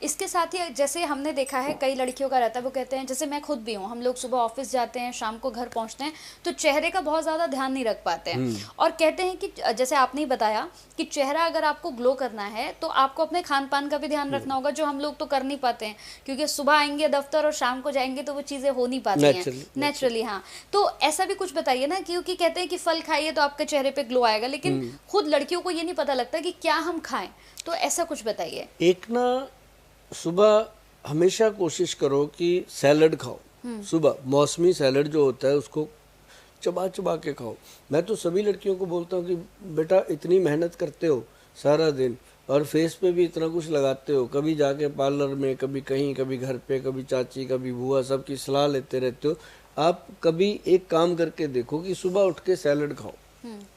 इसके साथ ही जैसे हमने देखा है कई लड़कियों का रहता है, वो कहते हैं, जैसे मैं खुद भी हूँ, हम लोग सुबह ऑफिस जाते हैं, शाम को घर पहुँचते हैं, तो चेहरे का बहुत ज़्यादा ध्यान नहीं रख पाते हैं। और कहते हैं कि जैसे आपने ही बताया कि चेहरा अगर आपको ग्लो करना है तो आपको अपने खान पान का भी ध्यान रखना होगा, जो हम लोग तो कर नहीं पाते हैं, क्योंकि सुबह आएंगे दफ्तर और शाम को जाएंगे तो वो चीज़ें हो नहीं पाती हैं नेचुरली। हाँ, तो ऐसा भी कुछ बताइए ना, क्योंकि कहते हैं कि फल खाइए तो आपके चेहरे पे ग्लो आएगा, लेकिन खुद लड़कियों को ये नहीं पता लगता कि क्या हम खाएं, तो ऐसा कुछ बताइए। एक ना, सुबह हमेशा कोशिश करो कि सैलड खाओ। सुबह मौसमी सैलड जो होता है उसको चबा चबा के खाओ। मैं तो सभी लड़कियों को बोलता हूँ कि बेटा इतनी मेहनत करते हो सारा दिन और फेस पे भी इतना कुछ लगाते हो, कभी जाके पार्लर में, कभी कहीं, कभी घर पे, कभी चाची, कभी बुआ, सबकी सलाह लेते रहते हो। आप कभी एक काम करके देखो कि सुबह उठ के सैलड खाओ,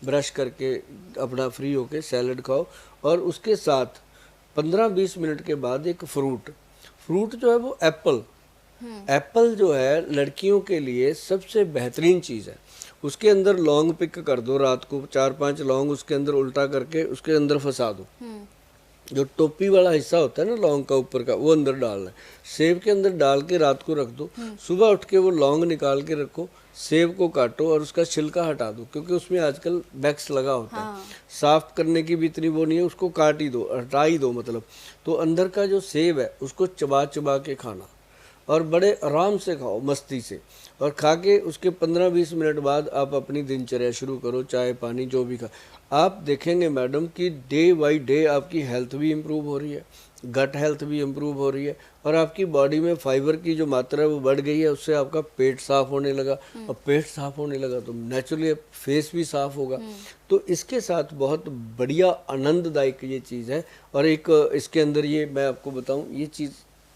ब्रश करके अपना फ्री होके सैलड खाओ, और उसके साथ 15-20 मिनट के बाद एक फ्रूट जो है वो एप्पल जो है लड़कियों के लिए सबसे बेहतरीन चीज़ है। उसके अंदर लौंग पिक कर दो, रात को 4-5 लौंग उसके अंदर उल्टा करके उसके अंदर फंसा दो। जो टोपी वाला हिस्सा होता है ना लौंग का ऊपर का, वो अंदर डालना है। सेब के अंदर डाल के रात को रख दो, सुबह उठ के वो लौंग निकाल के रखो, सेब को काटो और उसका छिलका हटा दो, क्योंकि उसमें आजकल वैक्स लगा होता है। साफ करने की भी इतनी वो नहीं है, उसको काट ही दो, हटा ही दो मतलब। तो अंदर का जो सेब है उसको चबा चबा के खाना, और बड़े आराम से खाओ, मस्ती से, और खा के उसके 15-20 मिनट बाद आप अपनी दिनचर्या शुरू करो, चाय पानी जो भी खा। आप देखेंगे मैडम कि डे बाई डे आपकी हेल्थ भी इम्प्रूव हो रही है, गट हेल्थ भी इम्प्रूव हो रही है, और आपकी बॉडी में फाइबर की जो मात्रा है वो बढ़ गई है। उससे आपका पेट साफ होने लगा, और पेट साफ होने लगा तो नेचुरली फेस भी साफ होगा। तो इसके साथ बहुत बढ़िया आनंददायक ये चीज़ है। और एक इसके अंदर ये मैं आपको बताऊं, ये चीज़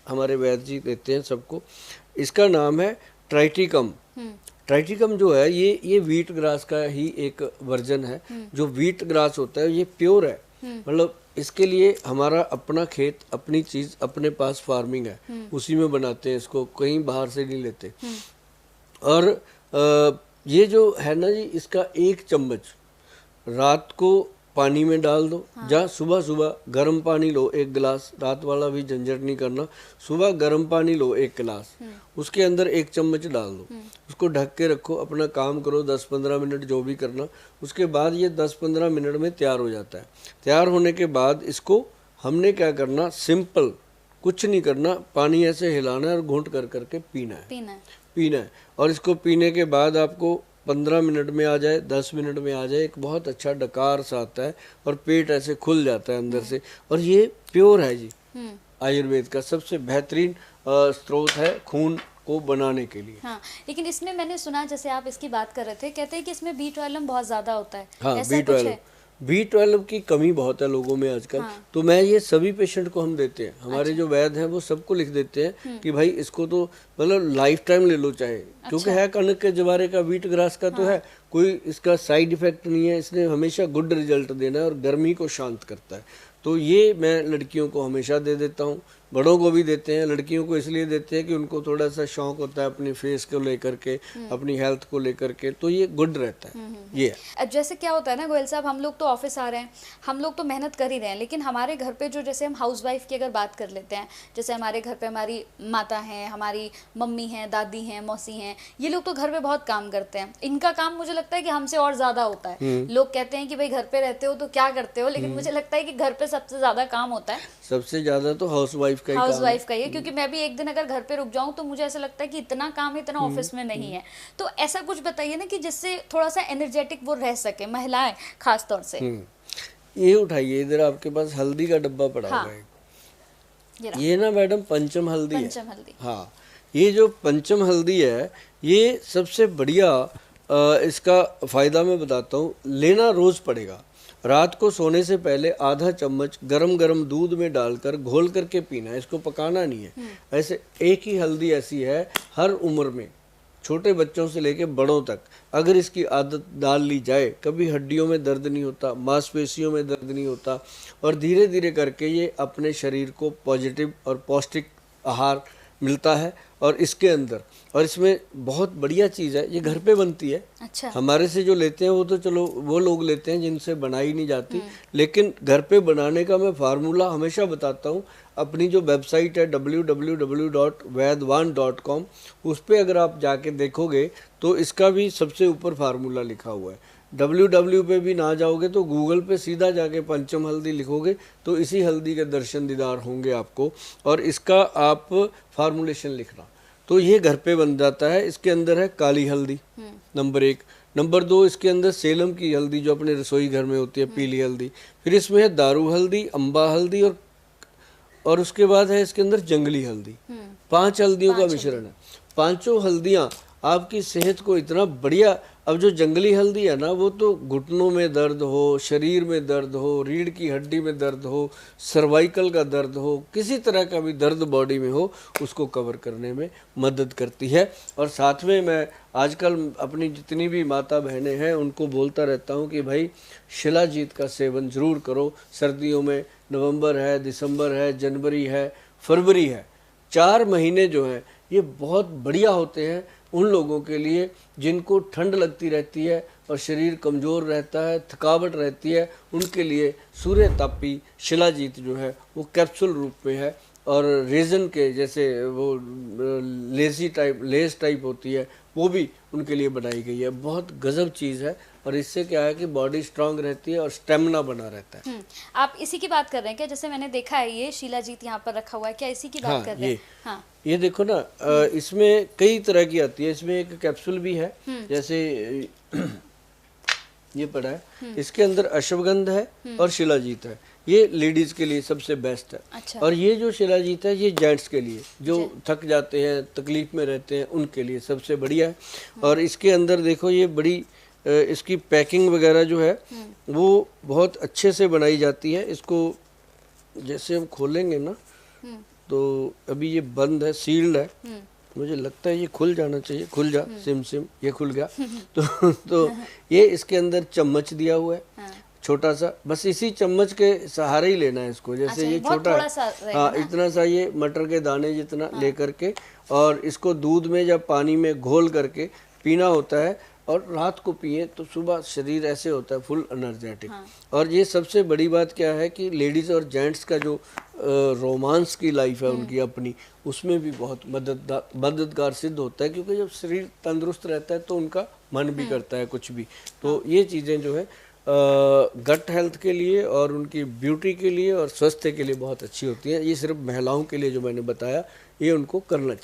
हमारे वैद्य जी देते हैं सबको, इसका नाम है ट्राइटिकम। ट्राइटिकम जो है ये व्हीट ग्रास का ही एक वर्जन है। जो व्हीट ग्रास होता है ये प्योर है, मतलब इसके लिए हमारा अपना खेत, अपनी चीज़, अपने पास फार्मिंग है, उसी में बनाते हैं इसको, कहीं बाहर से नहीं लेते। और ये जो है ना जी, इसका 1 चम्मच रात को पानी में डाल दो। हाँ। सुबह सुबह गर्म पानी लो 1 गिलास, रात वाला भी झंझट नहीं करना, सुबह गर्म पानी लो 1 गिलास, उसके अंदर 1 चम्मच डाल दो, उसको ढक के रखो, अपना काम करो 10-15 मिनट जो भी करना। उसके बाद ये 10-15 मिनट में तैयार हो जाता है। तैयार होने के बाद इसको हमने क्या करना, सिंपल कुछ नहीं करना, पानी ऐसे हिलाना है और घूंट कर करके पीना है। और इसको पीने के बाद आपको 15 मिनट में आ जाए, 10 मिनट में आ जाए, एक बहुत अच्छा डकार सा आता है और पेट ऐसे खुल जाता है अंदर से। और ये प्योर है जी, आयुर्वेद का सबसे बेहतरीन स्रोत है खून को बनाने के लिए। हाँ, लेकिन इसमें मैंने सुना, जैसे आप इसकी बात कर रहे थे, कहते हैं कि इसमें B12 बहुत ज्यादा होता है। हाँ, B12 की कमी बहुत है लोगों में आजकल। हाँ। तो मैं ये सभी पेशेंट को हम देते हैं, हमारे जो वैद्य हैं वो सबको लिख देते हैं कि भाई इसको तो मतलब लाइफ टाइम ले लो चाहे, क्योंकि है कनक के जवारे का, व्हीट ग्रास का। हाँ। तो है, कोई इसका साइड इफेक्ट नहीं है, इसने हमेशा गुड रिजल्ट देना है और गर्मी को शांत करता है। तो ये मैं लड़कियों को हमेशा दे देता हूँ, बड़ों को भी देते हैं। लड़कियों को इसलिए देते हैं कि उनको थोड़ा सा शौक होता है अपने फेस को लेकर के, अपनी हेल्थ को लेकर के, तो ये गुड रहता है। ये अब जैसे क्या होता है ना गोयल साहब, हम लोग तो ऑफिस आ रहे हैं, हम लोग तो मेहनत कर ही रहे हैं, लेकिन हमारे घर पे जो, जैसे हम हाउसवाइफ की अगर बात कर लेते हैं, जैसे हमारे घर पे हमारी माता हैं, हमारी मम्मी हैं, दादी हैं, मौसी हैं, ये लोग तो घर पे बहुत काम करते हैं। इनका काम मुझे लगता है कि हमसे और ज्यादा होता है। लोग कहते हैं कि भाई घर पे रहते हो तो क्या करते हो, लेकिन मुझे लगता है कि घर पे सबसे ज्यादा काम होता है। सबसे ज्यादा तो हाउसवाइफ का ही है, क्योंकि मैं भी एक दिन अगर घर पे रुक जाऊं तो मुझे ऐसा लगता है कि इतना काम है, इतना ऑफिस में नहीं है। तो ऐसा कुछ बताइए ना कि जिससे थोड़ा सा एनर्जेटिक वो रह सके, महिलाएं खास तौर से। ये उठाइए, इधर आपके पास हल्दी का डब्बा पड़ा हुआ है। ये ना मैडम पंचम हल्दी है। हाँ, ये जो पंचम हल्दी है ये सबसे बढ़िया, इसका फायदा मैं बताता हूँ। लेना रोज पड़ेगा, रात को सोने से पहले आधा चम्मच गरम गरम दूध में डालकर घोल करके पीना है, इसको पकाना नहीं है। ऐसे एक ही हल्दी ऐसी है हर उम्र में, छोटे बच्चों से लेके बड़ों तक, अगर इसकी आदत डाल ली जाए, कभी हड्डियों में दर्द नहीं होता, मांसपेशियों में दर्द नहीं होता, और धीरे धीरे करके ये अपने शरीर को पॉजिटिव और पौष्टिक आहार मिलता है। और इसके अंदर, और इसमें बहुत बढ़िया चीज़ है, ये घर पे बनती है। अच्छा। हमारे से जो लेते हैं वो तो चलो वो लोग लेते हैं जिनसे बनाई नहीं जाती, लेकिन घर पे बनाने का मैं फार्मूला हमेशा बताता हूँ। अपनी जो वेबसाइट है www.vaidwan.com, उस पर अगर आप जाके देखोगे तो इसका भी सबसे ऊपर फार्मूला लिखा हुआ है। www पे भी ना जाओगे तो गूगल पे सीधा जाके पंचम हल्दी लिखोगे तो इसी हल्दी के दर्शन दीदार होंगे आपको, और इसका आप फार्मूलेशन लिखना तो ये घर पे बन जाता है। इसके अंदर है काली हल्दी नंबर 1, नंबर 2 इसके अंदर सेलम की हल्दी जो अपने रसोई घर में होती है, पीली हल्दी, फिर इसमें है दारू हल्दी, अम्बा हल्दी, और उसके बाद है इसके अंदर जंगली हल्दी। 5 हल्दियों का मिश्रण है। पांचों हल्दियां आपकी सेहत को इतना बढ़िया। अब जो जंगली हल्दी है ना, वो तो घुटनों में दर्द हो, शरीर में दर्द हो, रीढ़ की हड्डी में दर्द हो, सर्वाइकल का दर्द हो, किसी तरह का भी दर्द बॉडी में हो, उसको कवर करने में मदद करती है। और साथ में मैं आजकल अपनी जितनी भी माता बहनें हैं उनको बोलता रहता हूँ कि भाई शिलाजीत का सेवन ज़रूर करो। सर्दियों में नवंबर है, दिसंबर है, जनवरी है, फरवरी है, 4 महीने जो हैं ये बहुत बढ़िया होते हैं उन लोगों के लिए जिनको ठंड लगती रहती है और शरीर कमज़ोर रहता है, थकावट रहती है। उनके लिए सूर्य तापी शिलाजीत जो है वो कैप्सूल रूप में है, और रेजन के जैसे वो लेस टाइप होती है वो भी उनके लिए बनाई गई है। बहुत गजब चीज़ है, और इससे क्या है कि बॉडी स्ट्रांग रहती है और स्टेमिना बना रहता है। आप इसी की बात कर रहे हैं क्या? जैसे मैंने देखा है ये शिलाजीत यहाँ पर रखा हुआ है, क्या इसी की बात कर रहे हैं? हाँ, ये देखो ना, इसमें कई तरह की आती है। इसमें एक कैप्सूल भी है, जैसे ये पड़ा है, इसके अंदर अश्वगंध है और शिलाजीत है। ये लेडीज के लिए सबसे बेस्ट है। अच्छा। और ये जो शिलाजीत है ये जेंट्स के लिए जो थक जाते हैं, तकलीफ में रहते हैं, उनके लिए सबसे बढ़िया है। और इसके अंदर देखो ये बड़ी इसकी पैकिंग वगैरह जो है वो बहुत अच्छे से बनाई जाती है। इसको जैसे हम खोलेंगे ना तो अभी ये बंद है, सील्ड है, मुझे लगता है ये खुल जाना चाहिए। खुल जा, सिम ये खुल गया। तो ये इसके अंदर चम्मच दिया हुआ है, छोटा सा, बस इसी चम्मच के सहारे ही लेना है इसको। जैसे अच्छा, ये छोटा है, हाँ, इतना सा ये मटर के दाने जितना लेकर के, और इसको दूध में या पानी में घोल करके पीना होता है। और रात को पिए तो सुबह शरीर ऐसे होता है फुल एनर्जेटिक। और ये सबसे बड़ी बात क्या है कि लेडीज़ और जेंट्स का जो रोमांस की लाइफ है उनकी अपनी, उसमें भी बहुत मददगार सिद्ध होता है, क्योंकि जब शरीर तंदुरुस्त रहता है तो उनका मन भी करता है कुछ भी। तो ये चीज़ें जो है गट हेल्थ के लिए और उनकी ब्यूटी के लिए और स्वास्थ्य के लिए बहुत अच्छी होती है। ये सिर्फ महिलाओं के लिए जो मैंने बताया, ये उनको करना चाहिए।